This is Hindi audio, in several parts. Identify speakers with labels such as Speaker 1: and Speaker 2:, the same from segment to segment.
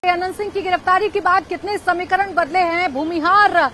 Speaker 1: अनंत सिंह की गिरफ्तारी के बाद कितने समीकरण बदले हैं। भूमिहार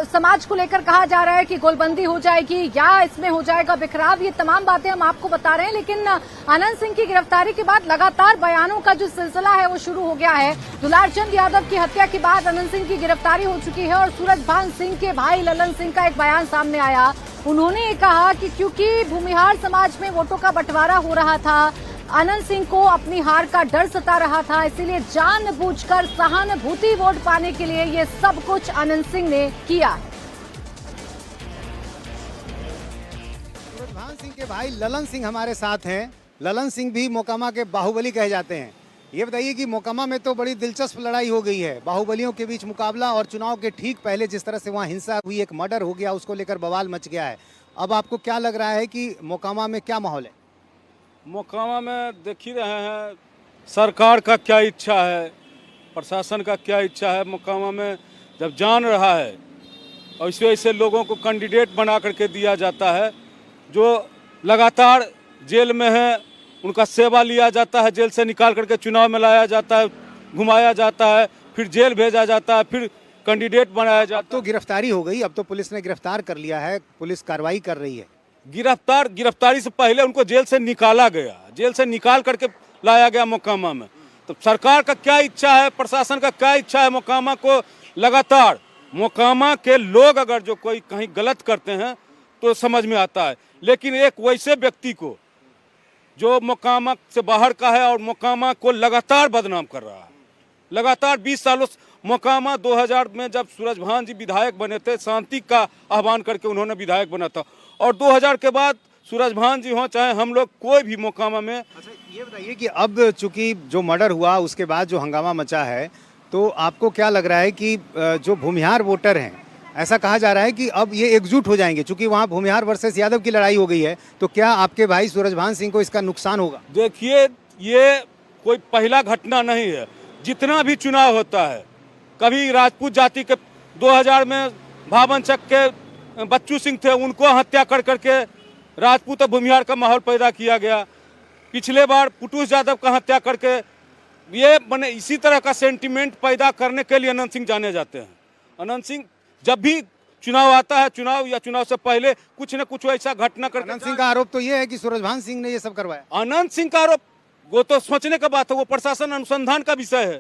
Speaker 1: समाज को लेकर कहा जा रहा है कि गोलबंदी हो जाएगी या इसमें हो जाएगा बिखराव। ये तमाम बातें हम आपको बता रहे हैं, लेकिन अनंत सिंह की गिरफ्तारी के बाद लगातार बयानों का जो सिलसिला है वो शुरू हो गया है। दुलारचंद यादव की हत्या के बाद अनंत सिंह की गिरफ्तारी हो चुकी है और सूरजभान सिंह के भाई ललन सिंह का एक बयान सामने आया। उन्होंने ये कहा कि क्योंकि भूमिहार समाज में वोटों का बंटवारा हो रहा था, अनंत सिंह को अपनी हार का डर सता रहा था, इसीलिए जानबूझकर सहानुभूति वोट पाने के लिए ये सब कुछ अनंत सिंह ने किया।
Speaker 2: सूरजभान सिंह के भाई ललन सिंह हमारे साथ हैं। ललन सिंह भी मोकामा के बाहुबली कहे जाते हैं। ये बताइए कि मोकामा में तो बड़ी दिलचस्प लड़ाई हो गई है, बाहुबलियों के बीच मुकाबला, और चुनाव के ठीक पहले जिस तरह से वहाँ हिंसा हुई, एक मर्डर हो गया, उसको लेकर बवाल मच गया है। अब आपको क्या लग रहा है कि मोकामा में क्या माहौल है?
Speaker 3: मोकामा में देख ही रहे हैं सरकार का क्या इच्छा है, प्रशासन का क्या इच्छा है। मोकामा में जब जान रहा है और ऐसे ऐसे लोगों को कैंडिडेट बना करके दिया जाता है जो लगातार जेल में है, उनका सेवा लिया जाता है, जेल से निकाल करके चुनाव में लाया जाता है, घुमाया जाता है, फिर जेल भेजा जाता है, फिर कैंडिडेट बनाया जाता है।
Speaker 2: अब तो गिरफ्तारी हो गई, अब तो पुलिस ने गिरफ्तार कर लिया है, पुलिस कार्रवाई कर रही है।
Speaker 3: गिरफ्तारी से पहले उनको जेल से निकाला गया, जेल से निकाल करके लाया गया मोकामा में। तो सरकार का क्या इच्छा है, प्रशासन का क्या इच्छा है, मोकामा को लगातार, मोकामा के लोग अगर जो कोई कहीं गलत करते हैं तो समझ में आता है, लेकिन एक वैसे व्यक्ति को जो मोकामा से बाहर का है और मोकामा को लगातार बदनाम कर रहा है, लगातार 20 सालों से मोकामा 2000 में जब सूरजभान जी विधायक बने थे, शांति का आह्वान करके उन्होंने विधायक बना था, और 2000 के बाद सूरजभान जी हों चाहे हम लोग, कोई भी मोकामा में।
Speaker 2: अच्छा, ये बताइए कि अब चूंकि जो मर्डर हुआ उसके बाद जो हंगामा मचा है, तो आपको क्या लग रहा है कि जो भूमिहार वोटर हैं, ऐसा कहा जा रहा है कि अब ये एकजुट हो जाएंगे, चूंकि वहाँ भूमिहार वर्सेस यादव की लड़ाई हो गई है, तो क्या आपके भाई सूरजभान सिंह को इसका नुकसान होगा?
Speaker 3: देखिए, ये कोई पहला घटना नहीं है। जितना भी चुनाव होता है, कभी राजपूत जाति के 2000 में भावन चक के बच्चू सिंह थे, उनको हत्या कर करके राजपूत और भूमिहार का माहौल पैदा किया गया। पिछले बार पुटूस यादव का हत्या करके ये बने, इसी तरह का सेंटिमेंट पैदा करने के लिए अनंत सिंह जाने जाते हैं। अनंत सिंह जब भी चुनाव आता है, चुनाव या चुनाव से पहले कुछ न कुछ ऐसा घटना करके।
Speaker 2: अनंत सिंह का आरोप तो ये है कि सूरजभान सिंह ने ये सब करवाया।
Speaker 3: अनंत सिंह का आरोप वो तो सोचने का बात है, वो प्रशासन अनुसंधान का विषय है।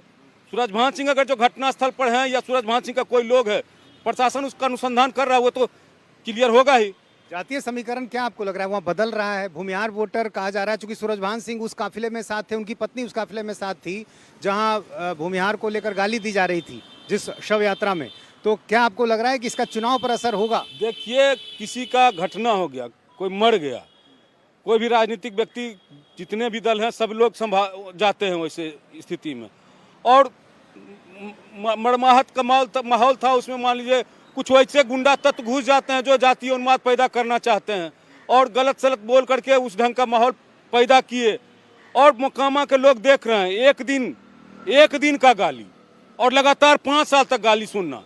Speaker 3: सूरजभान सिंह अगर जो घटना स्थल पर है या सूरजभान सिंह का कोई लोग है, प्रशासन उसका अनुसंधान कर रहा है, वो तो क्लियर होगा ही।
Speaker 2: जातीय समीकरण क्या आपको लग रहा है वहाँ बदल रहा है? भूमिहार वोटर कहा जा रहा है, चूंकि सूरजभान सिंह उस काफिले में साथ थे, उनकी पत्नी उस काफिले में साथ थी जहाँ भूमिहार को लेकर गाली दी जा रही थी जिस शव यात्रा में, तो क्या आपको लग रहा है कि इसका चुनाव पर असर होगा?
Speaker 3: देखिए, किसी का घटना हो गया, कोई मर गया, कोई भी राजनीतिक व्यक्ति, जितने भी दल हैं सब लोग जाते हैं वैसे स्थिति में, और मड़माहत का माहौल था उसमें। मान लीजिए कुछ वैसे गुंडा तत्व घुस जाते हैं जो जातीय उन्माद पैदा करना चाहते हैं और गलत सलत बोल करके उस ढंग का माहौल पैदा किए, और मोकामा के लोग देख रहे हैं एक दिन का गाली और लगातार 5 साल तक गाली सुनना।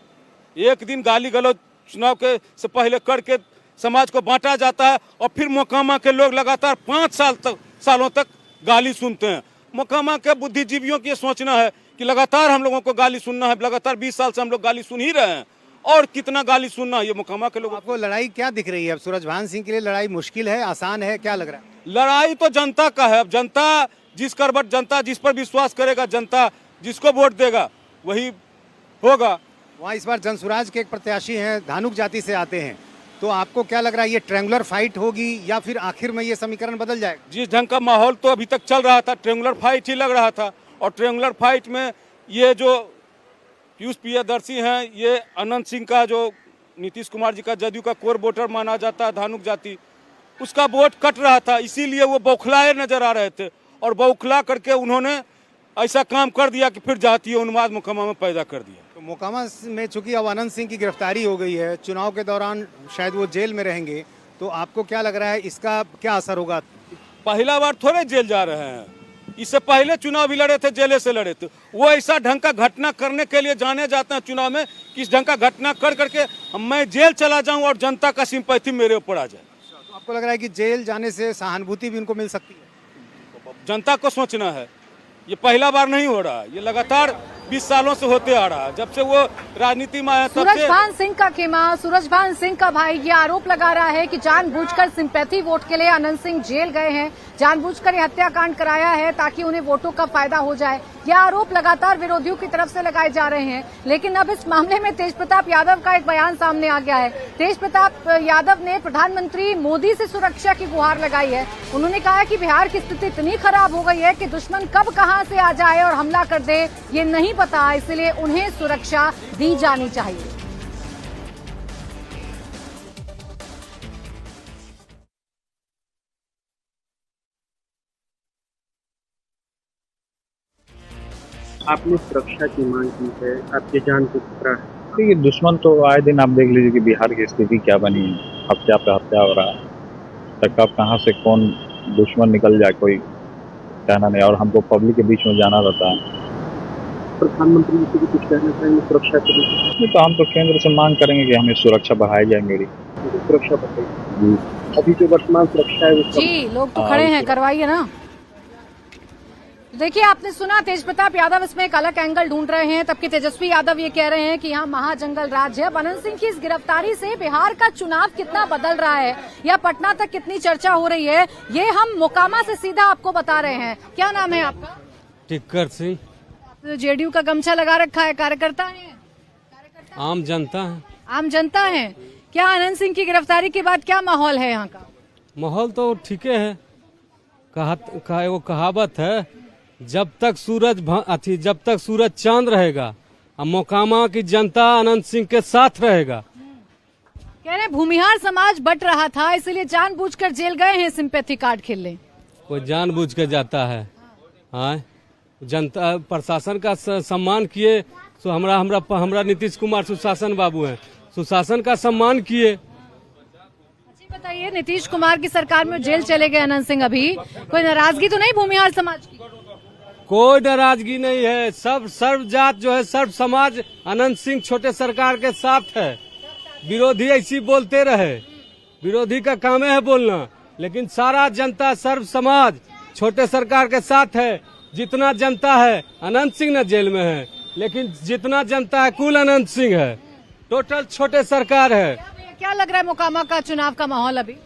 Speaker 3: एक दिन गाली गलौज चुनाव के से पहले करके समाज को बांटा जाता है और फिर मोकामा के लोग लगातार 5 सालों तक गाली सुनते हैं। मोकामा के बुद्धिजीवियों की सोचना है कि लगातार हम लोगों को गाली सुनना है, लगातार 20 साल से हम लोग गाली सुन ही रहे हैं, और कितना गाली सुनना है ये मोकामा के लोग।
Speaker 2: आपको लड़ाई क्या दिख रही है अब? सूरजभान सिंह के लिए लड़ाई मुश्किल है, आसान है, क्या लग रहा है?
Speaker 3: लड़ाई तो जनता का है। अब जनता जिस करबट, जनता जिस पर विश्वास करेगा, जनता जिसको वोट देगा वही होगा।
Speaker 2: वहाँ इस बार जनसुराज के एक प्रत्याशी हैं, धानुक जाति से आते हैं, तो आपको क्या लग रहा है ये ट्रायंगुलर फाइट होगी या फिर आखिर में ये समीकरण बदल जाएगा?
Speaker 3: जिस ढंग का माहौल तो अभी तक चल रहा था, ट्रायंगुलर फाइट ही लग रहा था, और ट्रायंगुलर फाइट में ये जो पीयूष प्रियदर्शी हैं, ये अनंत सिंह का, जो नीतीश कुमार जी का जदयू का कोर वोटर माना जाता है, धानुक जाति, उसका वोट कट रहा था, इसीलिए वो बौखलाए नजर आ रहे थे, और बौखला करके उन्होंने ऐसा काम कर दिया कि फिर जातीय उन्माद मोकामा में पैदा कर दिया।
Speaker 2: तो मोकामा में चूंकि अब अनंत सिंह की गिरफ्तारी हो गई है, चुनाव के दौरान शायद वो जेल में रहेंगे, तो आपको क्या लग रहा है इसका क्या असर होगा?
Speaker 3: पहला बार थोड़े जेल जा रहे हैं, इससे पहले चुनाव भी लड़े थे, जेले से लड़े थे। वो ऐसा ढंग का घटना करने के लिए जाने जाते हैं चुनाव में, किस ढंग का घटना कर करके मैं जेल चला जाऊं और जनता का सिंपैथी मेरे ऊपर आ जाए।
Speaker 2: तो आपको लग रहा है कि जेल जाने से सहानुभूति भी उनको मिल सकती है?
Speaker 3: जनता को सोचना है, ये पहला बार नहीं हो रहा, ये लगातार 20 सालों से होते आ रहा है। जब से वो राजनीति में आया तब से
Speaker 1: सूरजभान सिंह का खेमा, सूरजभान सिंह का भाई ये आरोप लगा रहा है कि जानबूझकर सिंपैथी वोट के लिए आनंद सिंह जेल गए हैं, जानबूझकर ये हत्याकांड कराया है ताकि उन्हें वोटों का फायदा हो जाए। यह आरोप लगातार विरोधियों की तरफ से लगाए जा रहे हैं। लेकिन अब इस मामले में तेज प्रताप यादव का एक बयान सामने आ गया है। तेज प्रताप यादव ने प्रधानमंत्री मोदी से सुरक्षा की गुहार लगाई है। उन्होंने कहा है कि बिहार की स्थिति इतनी खराब हो गई है कि दुश्मन कब कहां से आ जाए और हमला कर दे ये नहीं पता, इसलिए उन्हें सुरक्षा दी जानी चाहिए।
Speaker 4: आपने सुरक्षा की मांग की है, आपकी जान को खतरा है।
Speaker 5: देखिए, दुश्मन तो आए दिन आप देख लीजिए कि बिहार की स्थिति क्या बनी है, हत्या पे हत्या हो रहा है। तो कब कहाँ से कौन दुश्मन निकल जाए कोई कहना नहीं, और हमको पब्लिक के बीच में जाना रहता है।
Speaker 4: प्रधानमंत्री जी को कुछ कहना चाहेंगे सुरक्षा के लिए?
Speaker 5: नहीं तो हम तो केंद्र से मांग करेंगे कि हमें सुरक्षा बढ़ाई जाए। मेरी
Speaker 4: सुरक्षा बढ़ाई, अभी जो वर्तमान सुरक्षा है
Speaker 1: जी, लोग तो खड़े हैं, करवाइए ना। देखिए, आपने सुना तेज प्रताप यादव इसमें एक अलग एंगल ढूंढ रहे हैं, तबकि तेजस्वी यादव ये कह रहे हैं कि यहाँ महाजंगल राज है। अनंत सिंह की इस गिरफ्तारी से बिहार का चुनाव कितना बदल रहा है या पटना तक कितनी चर्चा हो रही है, ये हम मोकामा से सीधा आपको बता रहे हैं। क्या नाम है आपका?
Speaker 6: टिक्कर सिंह।
Speaker 1: जेडीयू का गमछा लगा रखा है, कार्यकर्ता है?
Speaker 6: आम जनता है।
Speaker 1: आम जनता है। क्या अनंत सिंह की गिरफ्तारी के बाद क्या माहौल है यहाँ का?
Speaker 6: माहौल तो ठीक है। वो कहावत है, जब तक सूरज चांद रहेगा और मोकामा की जनता अनंत सिंह के साथ रहेगा।
Speaker 1: कह रहे भूमिहार समाज बट रहा था, इसलिए जानबूझकर जेल गए हैं सिंपैथी कार्ड खेलने।
Speaker 6: कोई जानबूझ के जाता है? हाँ, जनता प्रशासन का सम्मान किए। तो हमरा नीतीश कुमार सुशासन बाबू हैं, सुशासन का सम्मान किए।
Speaker 1: अच्छा बताइए, नीतीश कुमार की सरकार में जेल चले गए अनंत सिंह, अभी कोई नाराजगी तो नहीं भूमिहार समाज की?
Speaker 6: कोई नाराजगी नहीं है। सब सर्व जात जो है, सर्व समाज अनंत सिंह छोटे सरकार के साथ है। विरोधी ऐसी बोलते रहे, विरोधी का काम है बोलना, लेकिन सारा जनता सर्व समाज छोटे सरकार के साथ है। जितना जनता है, अनंत सिंह न जेल में है, लेकिन जितना जनता है कुल अनंत सिंह है। टोटल छोटे सरकार है।
Speaker 1: क्या लग रहा है मोकामा का चुनाव का माहौल? अभी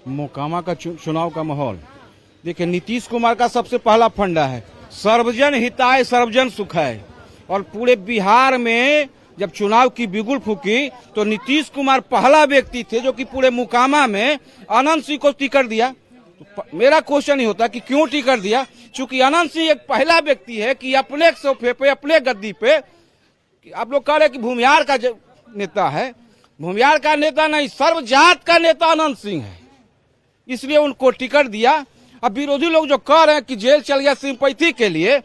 Speaker 7: मोकामा का चुनाव का माहौल देखिए, नीतीश कुमार का सबसे पहला फंडा है सर्वजन हिताय सर्वजन सुखाय। और पूरे बिहार में जब चुनाव की बिगुल फूकी तो नीतीश कुमार पहला व्यक्ति थे जो कि पूरे मोकामा में अनंत सिंह को टिकट दिया। तो मेरा क्वेश्चन ही होता कि क्यों टिकट दिया, चूंकि अनंत सिंह एक पहला व्यक्ति है कि अपने सोफे पे, अपने गद्दी पे, आप लोग कह रहे कि भूमिहार का नेता है, भूमिहार का नेता नहीं, सर्व जात का नेता अनंत सिंह है, इसलिए उनको टिकट दिया। अब विरोधी लोग जो कह रहे हैं कि जेल चल गया सिंपैथी के लिए,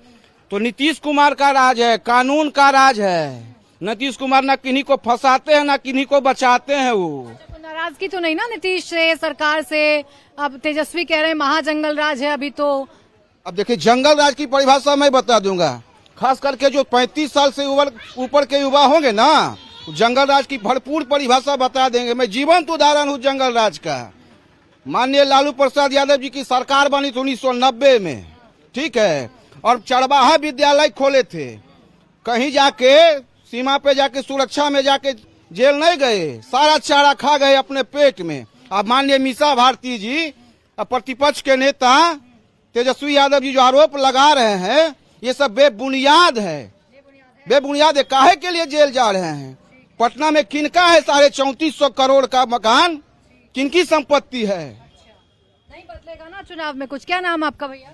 Speaker 7: तो नीतीश कुमार का राज है, कानून का राज है। नीतीश कुमार ना किन्हीं को फंसाते हैं ना किन्हीं को बचाते हैं। वो
Speaker 1: नाराजगी तो नहीं ना नीतीश से, सरकार से? अब तेजस्वी कह रहे हैं महाजंगल राज है अभी तो।
Speaker 7: अब देखिए, जंगल राज की परिभाषा मैं बता दूंगा। खास करके जो 35 साल से ऊपर के युवा होंगे ना, जंगल राज की भरपूर परिभाषा बता देंगे। मैं जीवंत उदाहरण हूँ जंगल राज का। माननीय लालू प्रसाद यादव जी की सरकार बनी थी 1990 में, ठीक है, और चरवाहा विद्यालय खोले थे। कहीं जाके सीमा पे जाके सुरक्षा में जाके जेल नहीं गए, सारा चारा खा गए अपने पेट में। अब माननीय मीसा भारती जी, प्रतिपक्ष के नेता तेजस्वी यादव जी जो आरोप लगा रहे हैं, ये सब बेबुनियाद है। बेबुनियाद है। काहे के लिए जेल जा रहे हैं? पटना में किनका है 3450 करोड़ का मकान? किनकी संपत्ति है?
Speaker 1: नहीं बदलेगा ना चुनाव में कुछ। क्या नाम आपका भैया?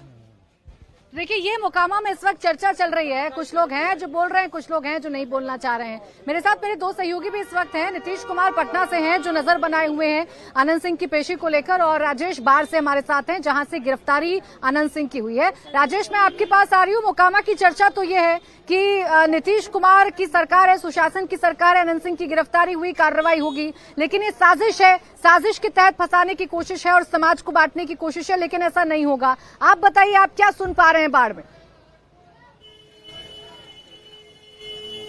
Speaker 1: देखिए, ये मोकामा में इस वक्त चर्चा चल रही है। कुछ लोग हैं जो बोल रहे हैं, कुछ लोग हैं जो नहीं बोलना चाह रहे हैं। मेरे साथ मेरे दो सहयोगी भी इस वक्त हैं। नीतीश कुमार पटना से हैं जो नजर बनाए हुए हैं अनंत सिंह की पेशी को लेकर, और राजेश बार से हमारे साथ हैं जहां से गिरफ्तारी अनंत सिंह की हुई है। राजेश, मैं आपके पास आ रही हूँ। मोकामा की चर्चा तो ये है कि नीतीश कुमार की सरकार है, सुशासन की सरकार है, अनंत सिंह की गिरफ्तारी हुई, कार्रवाई होगी, लेकिन ये साजिश है, साजिश के तहत फंसाने की कोशिश है और समाज को बांटने की कोशिश है, लेकिन ऐसा नहीं होगा। आप बताइए, आप क्या सुन पा रहे हैं बाढ़ में?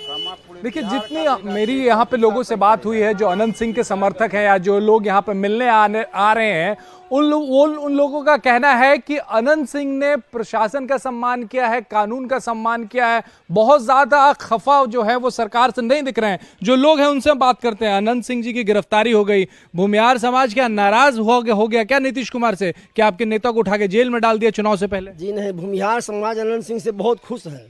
Speaker 7: मोकामा
Speaker 8: देखिए, जितनी मेरी यहाँ पे लोगों से बात हुई है जो अनंत सिंह के समर्थक हैं या जो लोग यहाँ पे मिलने आ रहे हैं, उन लोगों का कहना है कि अनंत सिंह ने प्रशासन का सम्मान किया है, कानून का सम्मान किया है, बहुत ज्यादा खफा जो है वो सरकार से नहीं दिख रहे हैं। जो लोग हैं उनसे हम बात करते हैं। अनंत सिंह जी की गिरफ्तारी हो गई, भूमिहार समाज क्या नाराज हो गया क्या नीतीश कुमार से कि आपके नेता को उठा के जेल में डाल दिया चुनाव से पहले?
Speaker 9: जी नहीं, भूमिहार समाज अनंत सिंह से बहुत खुश है,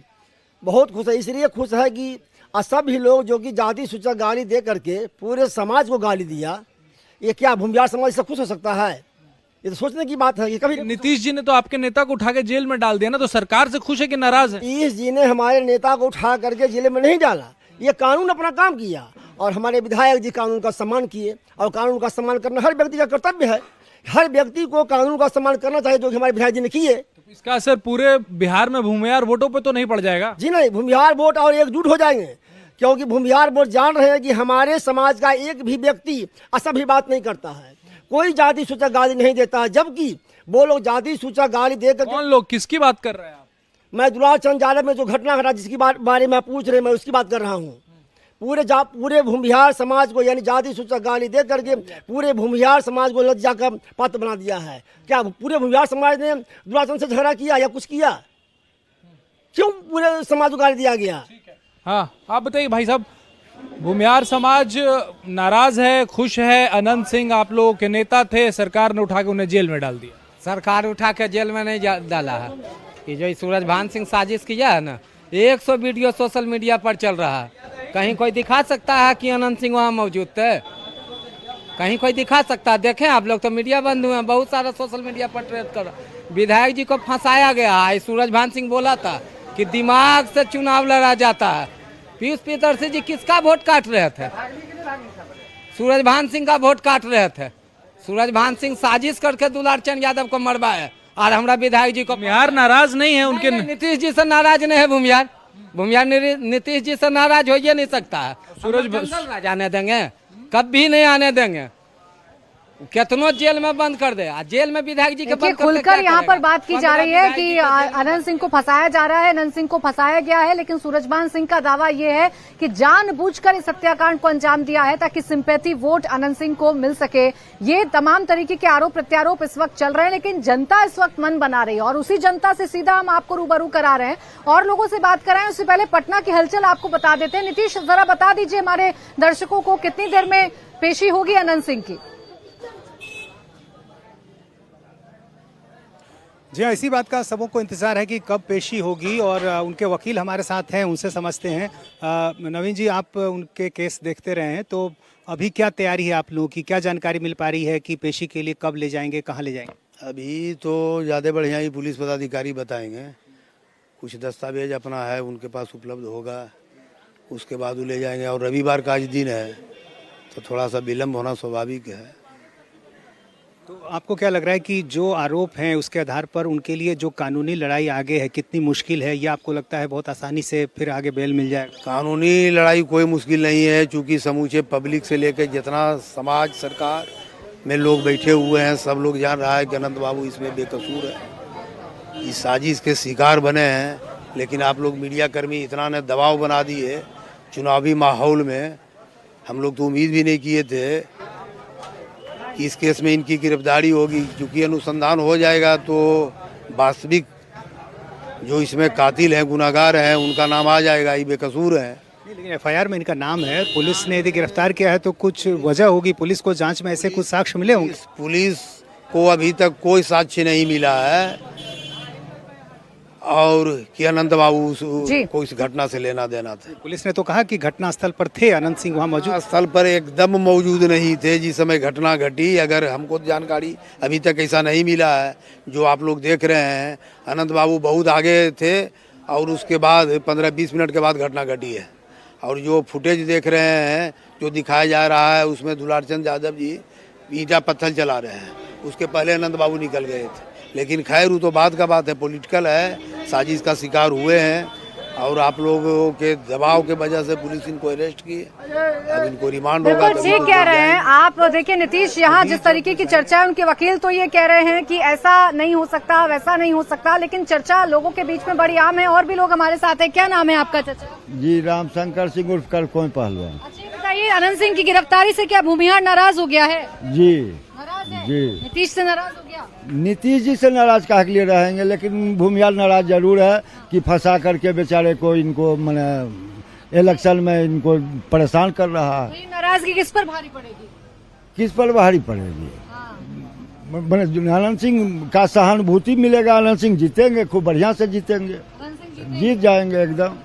Speaker 9: बहुत खुश है। इसलिए खुश है कि सभी लोग जो कि जाति सूचक गाली दे करके पूरे समाज को गाली दिया, ये क्या भूमिहार समाज से खुश हो सकता है? ये तो सोचने की बात है कि कभी
Speaker 8: नीतीश जी ने तो आपके नेता को उठा के जेल में डाल दिया ना, तो सरकार से खुश है कि नाराज है?
Speaker 9: नीतीश जी ने हमारे नेता को उठा करके जेल में नहीं डाला, ये कानून अपना काम किया और हमारे विधायक जी कानून का सम्मान किए। और कानून का सम्मान करना हर व्यक्ति का कर्तव्य है, हर व्यक्ति को कानून का सम्मान करना चाहिए, जो कि हमारे विधायक जी ने किए।
Speaker 8: तो इसका असर पूरे बिहार में भूमिहार वोटों पे तो नहीं पड़ जाएगा?
Speaker 9: जी नहीं, भूमिहार वोट और एकजुट हो जाएंगे, क्योंकि भूमिहार वोट जान रहे हैं कि हमारे समाज का एक भी व्यक्ति असभ्य बात नहीं करता है, कोई जाति सूचक गाली नहीं देता है। जबकि वो लोग जाति सूचक गाली देकर,
Speaker 8: कौन लोग, किसकी बात कर रहे हैं आप?
Speaker 9: मैं दुलार चंद यादव में जो घटना घटा जिसकी बारे में पूछ रहे, मैं उसकी बात कर रहा हूँ। पूरे भूमिहार समाज को यानी जाति सूचक गाली दे करके पूरे भूमिहार समाज को लज्जा का पात्र बना दिया है। क्या पूरे भूमिहार समाज ने दुलार चंद से झगड़ा किया या कुछ किया? क्यों पूरे समाज को गाली दिया गया?
Speaker 8: हाँ, आप बताइए भाई साहब, भूमिहार समाज नाराज है, खुश है? अनंत सिंह आप लोगों के नेता थे, सरकार ने उठा के उन्हें जेल में डाल दिया।
Speaker 6: सरकार उठा के जेल में नहीं डाला है, ये जो सूरजभान सिंह साजिश किया है ना, 100 वीडियो सोशल मीडिया पर चल रहा है। कहीं कोई दिखा सकता है कि अनंत सिंह वहाँ मौजूद थे? कहीं कोई दिखा सकता है? देखें आप लोग तो मीडिया बंद हुए हैं, बहुत सारा सोशल मीडिया पर ट्रेंड कर रहा। विधायक जी को फंसाया गया है। सूरजभान सिंह बोला था कि दिमाग से चुनाव लड़ा जाता है। पीयूष प्रियदर्शी जी किसका वोट काट रहे थे? सूरजभान सिंह का वोट काट रहे थे। सूरजभान सिंह साजिश करके दुलार चंद यादव को मरवाए और हमारा विधायक जी को।
Speaker 8: भूमिहार नाराज नहीं है उनके?
Speaker 6: नीतीश जी से नाराज नहीं है भूमिहार नीतीश जी से नाराज हो ही नहीं सकता है। सूरज आने देंगे? कभी नहीं आने देंगे, कितनो जेल में बंद कर दे। जेल में विधायक जी के बंद
Speaker 1: खुलकर यहाँ पर बात की जा रही है कि अनंत सिंह को फंसाया जा रहा है, अनंत सिंह को फंसाया गया है, लेकिन सूरजभान सिंह का दावा ये है कि जानबूझकर इस हत्याकांड को अंजाम दिया है ताकि सिंपैथी वोट अनंत सिंह को मिल सके। ये तमाम तरीके के आरोप प्रत्यारोप इस वक्त चल रहे हैं, लेकिन जनता इस वक्त मन बना रही है और उसी जनता से सीधा हम आपको रूबरू करा रहे हैं और लोगों से बात कर रहे हैं। उससे पहले पटना की हलचल आपको बता देते हैं। नीतीश, जरा बता दीजिए हमारे दर्शकों को कितनी देर में पेशी होगी अनंत सिंह की?
Speaker 2: जी हाँ, इसी बात का सबों को इंतजार है कि कब पेशी होगी और उनके वकील हमारे साथ हैं, उनसे समझते हैं। नवीन जी, आप उनके केस देखते रहे हैं, तो अभी क्या तैयारी है आप लोगों की? क्या जानकारी मिल पा रही है कि पेशी के लिए कब ले जाएंगे, कहाँ ले जाएंगे?
Speaker 10: अभी तो ज़्यादा बढ़िया ही पुलिस पदाधिकारी बताएंगे। कुछ दस्तावेज अपना है उनके पास उपलब्ध होगा, उसके बाद वो ले जाएंगे। और रविवार का आज दिन है तो थोड़ा सा विलम्ब होना स्वाभाविक है।
Speaker 2: तो आपको क्या लग रहा है कि जो आरोप हैं उसके आधार पर उनके लिए जो कानूनी लड़ाई आगे है कितनी मुश्किल है, या आपको लगता है बहुत आसानी से फिर आगे बेल मिल जाएगा?
Speaker 10: कानूनी लड़ाई कोई मुश्किल नहीं है, क्योंकि समूचे पब्लिक से लेकर जितना समाज सरकार में लोग बैठे हुए हैं, सब लोग जान रहा है कि अनंत बाबू इसमें बेकसूर है, इस साजिश के शिकार बने हैं। लेकिन आप लोग मीडिया कर्मी इतना ने दबाव बना दिए चुनावी माहौल में, हम लोग तो उम्मीद भी नहीं किए थे कि इस केस में इनकी गिरफ्तारी होगी। क्योंकि अनुसंधान हो जाएगा तो वास्तविक जो इसमें कातिल हैं, गुनाहगार हैं, उनका नाम आ जाएगा, ये बेकसूर हैं।
Speaker 2: लेकिन एफआईआर में इनका नाम है, पुलिस ने यदि गिरफ्तार किया है तो कुछ वजह होगी, पुलिस को जांच में ऐसे कुछ साक्ष्य मिले होंगे।
Speaker 10: पुलिस को अभी तक कोई साक्ष्य नहीं मिला है और कि अनंत बाबू को इस घटना से लेना देना था।
Speaker 2: पुलिस ने तो कहा कि घटना स्थल पर थे, अनंत सिंह वहाँ मौजूद?
Speaker 10: स्थल पर एकदम मौजूद नहीं थे जिस समय घटना घटी। अगर हमको जानकारी अभी तक ऐसा नहीं मिला है। जो आप लोग देख रहे हैं, अनंत बाबू बहुत आगे थे और उसके बाद 15-20 मिनट के बाद घटना घटी है। और जो फुटेज देख रहे हैं, जो दिखाया जा रहा है, उसमें दुलार चंद यादव जी ईंटा पत्थर चला रहे हैं, उसके पहले अनंत बाबू निकल गए थे। लेकिन खैर वो तो बात का बात है, पॉलिटिकल है, साजिश का शिकार हुए हैं और आप लोगों के दबाव के वजह से पुलिस इनको अरेस्ट की है। अब इनको रिमांड होगा।
Speaker 1: बिल्कुल ठीक कह रहे हैं आप। देखिए नीतीश, यहाँ जिस तरीके की चर्चा है, उनके वकील तो ये कह रहे हैं कि ऐसा नहीं हो सकता, वैसा नहीं हो सकता, लेकिन चर्चा लोगों के बीच में बड़ी आम है। और भी लोग हमारे साथ है। क्या नाम है आपका चाचा?
Speaker 11: जी रामशंकर सिंह उर्फ कर कोई पहलवान।
Speaker 1: अच्छा ये बताइए, अनंत सिंह की गिरफ्तारी से क्या भूमिहार नाराज हो गया है?
Speaker 11: जी
Speaker 1: नाराज है?
Speaker 11: जी
Speaker 1: नीतीश से नाराज हो गया?
Speaker 11: नीतीश जी से नाराज काहे के लिए रहेंगे, लेकिन भूमिहार नाराज जरूर है कि फंसा करके बेचारे को इनको मैंने इलेक्शन में इनको परेशान कर रहा
Speaker 1: तो
Speaker 11: है।
Speaker 1: ये नाराजगी किस पर भारी पड़ेगी?
Speaker 11: किस पर भारी पड़ेगी?
Speaker 1: हाँ।
Speaker 11: आनंद सिंह का सहानुभूति मिलेगा। आनंद सिंह जीतेंगे, खूब बढ़िया से जीतेंगे,
Speaker 1: अनंत सिंह जीते?
Speaker 11: जीत जाएंगे एकदम।